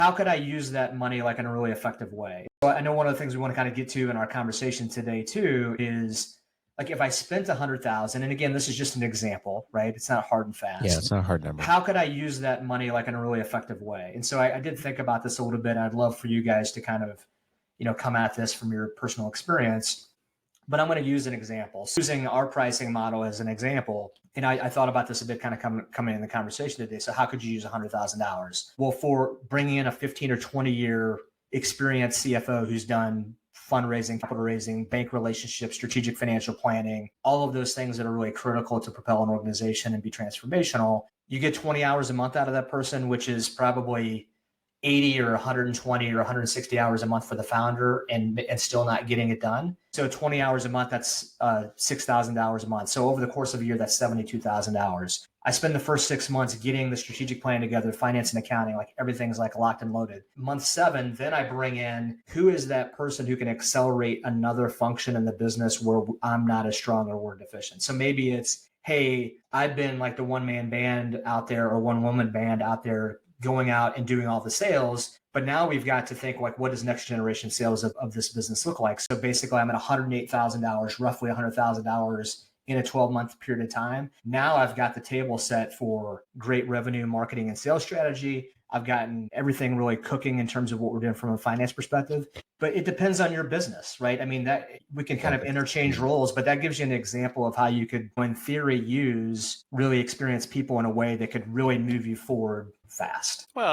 how could I use that money like in a really effective way? So I know one of the things we want to kind of get to in our conversation today too is like if I spent 100,000, and again, this is just an example, right? It's not hard and fast. Yeah, it's not a hard number. How could I use that money like in a really effective way? And so I did think about this a little bit. I'd love for you guys to kind of, come at this from your personal experience. But I'm going to use an example. So using our pricing model as an example, and I thought about this a bit kind of coming in the conversation today. So how could you use $100,000? Well, for bringing in a 15 or 20 year experienced CFO who's done fundraising, capital raising, bank relationships, strategic financial planning, all of those things that are really critical to propel an organization and be transformational, you get 20 hours a month out of that person, which is probably 80 or 120 or 160 hours a month for the founder and still not getting it done. So 20 hours a month, that's $6,000 a month. So over the course of a year, that's 72,000 hours. I spend the first 6 months getting the strategic plan together, finance and accounting, like everything's like locked and loaded. Month 7, then I bring in who is that person who can accelerate another function in the business where I'm not as strong or we're deficient. So maybe it's, hey, I've been like the one-man band out there or one-woman band out there going out and doing all the sales. But now we've got to think like, what does next generation sales of this business look like? So basically I'm at $108,000, roughly $100,000 in a 12-month period of time. Now I've got the table set for great revenue, marketing, and sales strategy. I've gotten everything really cooking in terms of what we're doing from a finance perspective, but it depends on your business, right? I mean, that we can kind of interchange roles, but that gives you an example of how you could, in theory, use really experienced people in a way that could really move you forward fast. Well,